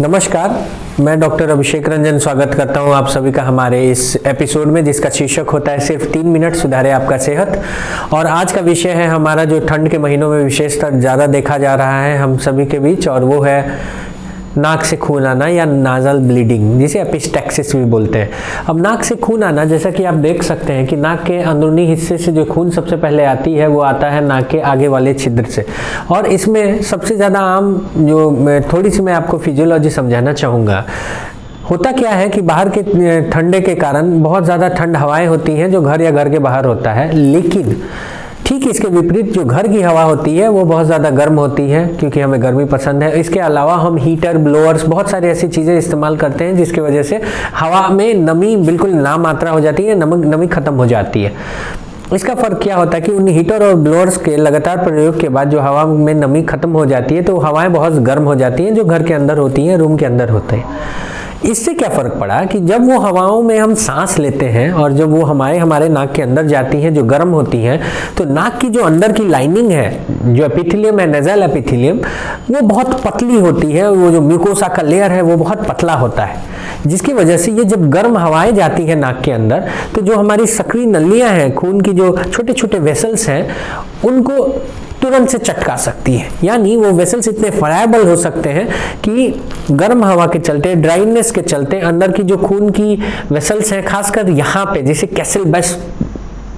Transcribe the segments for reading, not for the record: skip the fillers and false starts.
नमस्कार, मैं डॉक्टर अभिषेक रंजन स्वागत करता हूं आप सभी का हमारे इस एपिसोड में, जिसका शीर्षक होता है सिर्फ 3 मिनट सुधारे आपका सेहत। और आज का विषय है हमारा जो ठंड के महीनों में विशेषतर ज़्यादा देखा जा रहा है हम सभी के बीच, और वो है नाक से खून आना या नाजल ब्लीडिंग, जिसे एपिस्टैक्सिस भी बोलते हैं। अब नाक से खून आना, जैसा कि आप देख सकते हैं कि नाक के अंदरूनी हिस्से से जो खून सबसे पहले आती है वो आता है नाक के आगे वाले छिद्र से। और इसमें सबसे ज़्यादा आम जो थोड़ी सी मैं आपको फिजियोलॉजी समझाना चाहूँगा। होता क्या है कि बाहर के ठंडे के कारण बहुत ज़्यादा ठंड हवाएं होती हैं जो घर या घर के बाहर होता है, लेकिन ठीक इसके विपरीत जो घर की हवा होती है वो बहुत ज़्यादा गर्म होती है, क्योंकि हमें गर्मी पसंद है। इसके अलावा हम हीटर, ब्लोअर्स, बहुत सारी ऐसी चीज़ें इस्तेमाल करते हैं जिसकी वजह से हवा में नमी बिल्कुल नामात्रा हो जाती है, नमी खत्म हो जाती है। इसका फ़र्क क्या होता है कि उन हीटर और ब्लोअर्स के लगातार प्रयोग के बाद जो हवा में नमी खत्म हो जाती है तो हवाएं बहुत गर्म हो जाती हैं जो घर के अंदर होती हैं, रूम के अंदर होते हैं। इससे क्या फ़र्क पड़ा कि जब वो हवाओं में हम सांस लेते हैं और जब वो हमारे नाक के अंदर जाती हैं जो गर्म होती हैं, तो नाक की जो अंदर की लाइनिंग है, जो एपिथेलियम है, नेजल एपिथेलियम, वो बहुत पतली होती है। वो जो म्यूकोसा का लेयर है वो बहुत पतला होता है, जिसकी वजह से ये जब गर्म हवाएं जाती हैं नाक के अंदर तो जो हमारी सक्रिय नलियां हैं, खून की जो छोटे छोटे वेसल्स हैं, उनको तुरंत से चटका सकती है। यानी वो वेसल्स इतने फ्लायबल हो सकते हैं कि गर्म हवा के चलते, ड्राइनेस के चलते अंदर की जो खून की वेसल्स हैं, खासकर यहाँ पे जिसे कैसलबस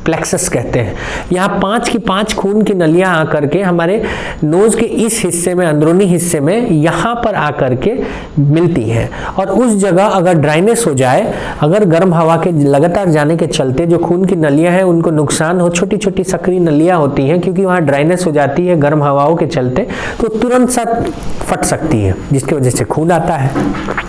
प्लेक्सस कहते हैं, यहाँ 5 की 5 खून की नलियां आकर के हमारे नोज के इस हिस्से में, अंदरूनी हिस्से में यहाँ पर आकर के मिलती है। और उस जगह अगर ड्राइनेस हो जाए, अगर गर्म हवा के लगातार जाने के चलते जो खून की नलियां हैं उनको नुकसान हो, छोटी छोटी सक्रिय नलियां होती हैं, क्योंकि वहाँ ड्राइनेस हो जाती है गर्म हवाओं के चलते, तो तुरंत सा फट सकती है, जिसकी वजह से खून आता है।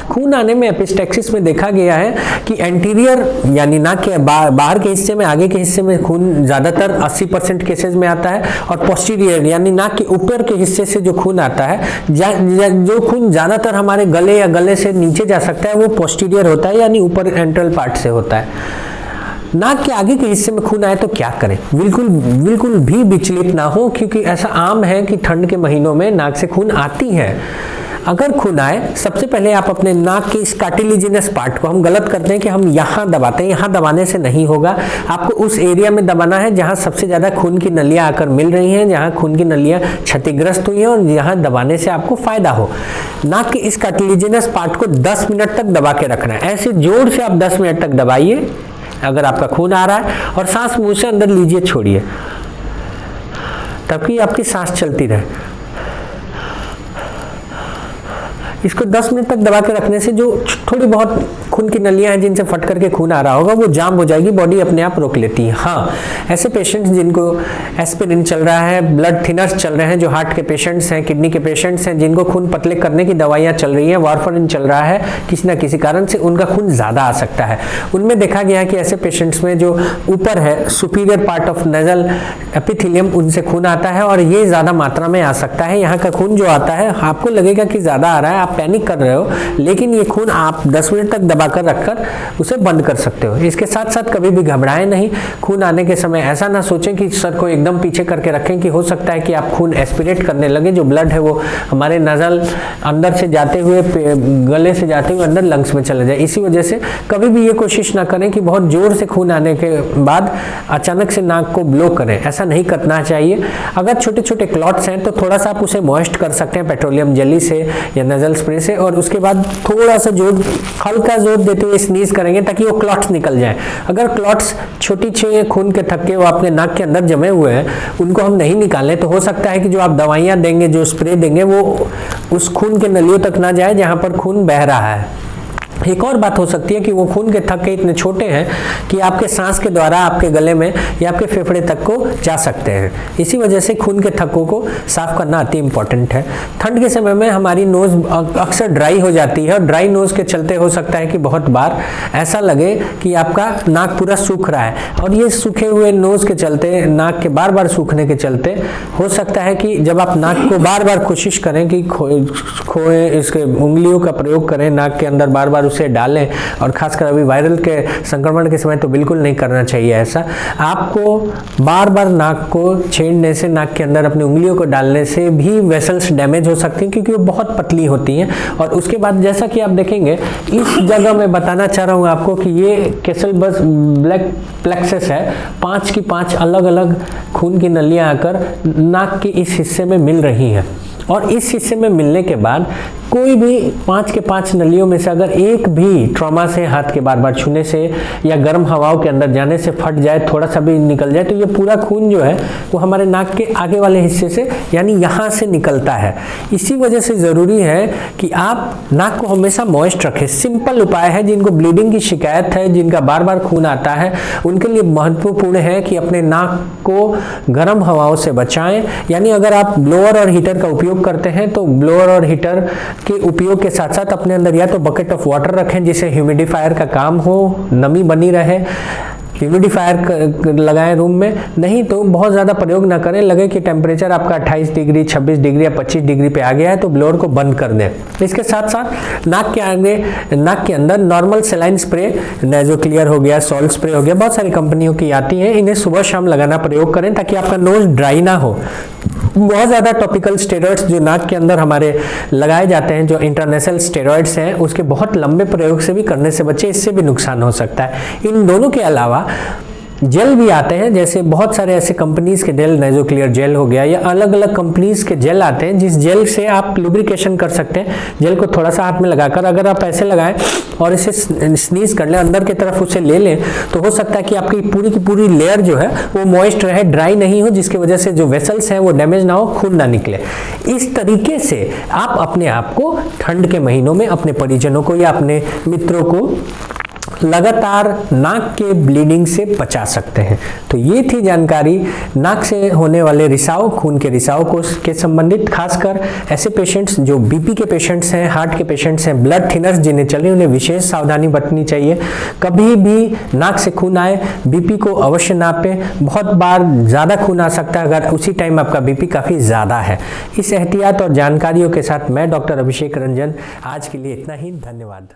खून आने में एपिस्टैक्सिस में देखा गया है कि एंटीरियर यानी नाक के बाहर के हिस्से में, आगे के हिस्से में खून ज़्यादातर 80% केसेस में आता है, और पोस्टीरियर यानी नाक के ऊपर के हिस्से से जो खून आता है, जो खून ज़्यादातर हमारे गले या गले से नीचे जा सकता है, वो पोस्टीरियर होता है, यानी ऊपर एंट्रल पार्ट से होता है। नाक के आगे के हिस्से में खून आए तो क्या करें? बिल्कुल भी विचलित ना हो, क्योंकि ऐसा आम है कि ठंड के महीनों में नाक से खून आती है। अगर खून आए, सबसे पहले आप अपने नाक के इस कार्टिलेजिनस पार्ट को, हम गलत करते हैं कि हम यहाँ दबाते हैं, यहाँ दबाने से नहीं होगा। आपको उस एरिया में दबाना है जहाँ सबसे ज़्यादा खून की नलियाँ आकर मिल रही हैं, जहाँ खून की नलियाँ क्षतिग्रस्त हुई हैं और यहाँ दबाने से आपको फायदा हो। नाक के इस कार्टिलेजिनस पार्ट को 10 मिनट तक दबा के रखना है। ऐसे जोर से आप 10 मिनट तक दबाइए अगर आपका खून आ रहा है, और सांस मुंह से अंदर लीजिए, छोड़िए, ताकि आपकी सांस चलती रहे। इसको 10 मिनट तक दबा के रखने से जो थोड़ी बहुत खून की नलियां हैं जिनसे फट करके खून आ रहा होगा वो जाम हो जाएगी, बॉडी अपने आप रोक लेती है। हाँ, ऐसे पेशेंट्स जिनको एस्पिरिन चल रहा है, ब्लड थिनर्स चल रहे हैं, जो हार्ट के पेशेंट्स हैं, किडनी के पेशेंट्स हैं, जिनको खून पतले करने की दवाइयाँ चल रही हैं, वारफरिन चल रहा है, किसी न किसी कारण से उनका खून ज़्यादा आ सकता है। उनमें देखा गया है कि ऐसे पेशेंट्स में जो ऊपर है superior part of nasal epithelium, उनसे खून आता है, और ये ज़्यादा मात्रा में आ सकता है। यहाँ का खून जो आता है, आपको लगेगा कि ज़्यादा आ रहा है, आप पैनिक कर रहे हो, लेकिन ये खून आप 10 मिनट तक दबाकर रखकर उसे बंद कर सकते हो। इसके साथ साथ कभी भी घबराएं नहीं। खून आने के समय ऐसा ना सोचें कि सर को एकदम पीछे करके रखें, कि हो सकता है कि आप खून एस्पिरेट करने लगे, जो ब्लड है वो हमारे नजल अंदर से जाते हुए, गले से जाते हुए अंदर लंग्स में चला जाए। इसी वजह से कभी भी ये कोशिश ना करें कि बहुत जोर से खून आने के बाद अचानक से नाक को ब्लो करें, ऐसा नहीं करना चाहिए। अगर छोटे छोटे क्लॉट्स हैं तो थोड़ा सा आप उसे मॉइस्ट कर सकते हैं पेट्रोलियम जेली से या नजल स्प्रे से, और उसके बाद थोड़ा सा जोर, हल्का जोर देते हुए स्नीज करेंगे ताकि वो क्लॉट्स निकल जाएं। अगर क्लॉट्स छोटी खून के थक्के वो अपने नाक के अंदर जमे हुए हैं, उनको हम नहीं निकालें, तो हो सकता है कि जो आप दवाइयाँ देंगे, जो स्प्रे देंगे, वो उस खून के नलियों तक ना जाए जहाँ पर खून बह रहा है। एक और बात हो सकती है कि वो खून के थक्के इतने छोटे हैं कि आपके सांस के द्वारा आपके गले में या आपके फेफड़े तक को जा सकते हैं। इसी वजह से खून के थक्कों को साफ करना अति इम्पोर्टेंट है। ठंड के समय में हमारी नोज अक्सर ड्राई हो जाती है, और ड्राई नोज के चलते हो सकता है कि बहुत बार ऐसा लगे कि आपका नाक पूरा सूख रहा है, और ये सूखे हुए नोज के चलते, नाक के बार बार सूखने के चलते हो सकता है कि जब आप नाक को बार बार कोशिश करें कि खोए, इसके उंगलियों का प्रयोग करें, नाक के अंदर बार बार बार उसे डालें, और खासकर अभी वायरल के संक्रमण के समय तो बिल्कुल नहीं करना चाहिए ऐसा। आपको बार बार नाक को छेड़ने से, नाक के अंदर अपनी उंगलियों को डालने से भी वेसल्स डैमेज हो सकती हैं, क्योंकि वो बहुत पतली होती हैं। और उसके बाद जैसा कि आप देखेंगे इस जगह मैं बताना चाह रहा हूँ आपको कि ये कैसलबर्ग ब्लैक प्लेक्सस है, 5 की 5 अलग अलग खून की नलियाँ आकर नाक के इस हिस्से में मिल रही हैं, और इस हिस्से में मिलने के बाद कोई भी 5 के 5 नलियों में से अगर एक भी ट्रॉमा से, हाथ के बार बार छूने से या गर्म हवाओं के अंदर जाने से फट जाए, थोड़ा सा भी निकल जाए, तो ये पूरा खून जो है वो हमारे नाक के आगे वाले हिस्से से यानी यहाँ से निकलता है। इसी वजह से ज़रूरी है कि आप नाक को हमेशा मॉइस्ट रखें। सिंपल उपाय है, जिनको ब्लीडिंग की शिकायत है, जिनका बार बार खून आता है, उनके लिए महत्वपूर्ण है कि अपने नाक को गर्म हवाओं से बचाएं। यानी अगर आप ब्लोअर और हीटर का उपयोग करते हैं तो ब्लोअर और हीटर के उपयोग के साथ साथ अपने अंदर या तो बकेट ऑफ वाटर रखें जिससे ह्यूमिडिफायर का काम हो, नमी बनी रहे, ह्यूमिडिफायर लगाएं रूम में। नहीं तो बहुत ज़्यादा प्रयोग ना करें, लगे कि टेम्परेचर आपका 28 डिग्री, 26 डिग्री या 25 डिग्री पे आ गया है तो ब्लोअर को बंद कर दें। इसके साथ साथ नाक के आगे, नाक के अंदर नॉर्मल सेलाइन स्प्रे, नेज़ोक्लियर हो गया, सॉल्ट स्प्रे हो गया, बहुत सारी कंपनियों की आती हैं, इन्हें सुबह शाम लगाना प्रयोग करें ताकि आपका नोज ड्राई ना हो। बहुत ज़्यादा टॉपिकल स्टेरॉइड्स जो नाक के अंदर हमारे लगाए जाते हैं, जो इंटरनेशनल स्टेरॉइड्स हैं, उसके बहुत लंबे प्रयोग से भी करने से बचे, इससे भी नुकसान हो सकता है। इन दोनों के अलावा जेल भी आते हैं, जैसे बहुत सारे ऐसे कंपनीज के जेल, नेज़ोक्लियर जेल हो गया, या अलग अलग कंपनीज के जेल आते हैं जिस जेल से आप लुब्रिकेशन कर सकते हैं। जेल को थोड़ा सा हाथ में लगाकर अगर आप ऐसे लगाएं और इसे स्नीज कर लें, अंदर की तरफ उसे ले लें, तो हो सकता है कि आपकी पूरी की पूरी लेयर जो है वो मॉइस्ट रहे, ड्राई नहीं हो, जिसकी वजह से जो वेसल्स हैं वो डैमेज ना हो, खून ना निकले। इस तरीके से आप अपने आप को ठंड के महीनों में अपने परिजनों को या अपने मित्रों को लगातार नाक के ब्लीडिंग से बचा सकते हैं। तो ये थी जानकारी नाक से होने वाले रिसाव, खून के रिसाव को के संबंधित। खासकर ऐसे पेशेंट्स जो बीपी के पेशेंट्स हैं, हार्ट के पेशेंट्स हैं, ब्लड थिनर्स जिन्हें चले, उन्हें विशेष सावधानी बरतनी चाहिए। कभी भी नाक से खून आए बीपी को अवश्य नापें। बहुत बार ज़्यादा खून आ सकता है अगर उसी टाइम आपका बीपी काफ़ी ज़्यादा है। इस एहतियात और जानकारियों के साथ मैं डॉक्टर अभिषेक रंजन, आज के लिए इतना ही। धन्यवाद।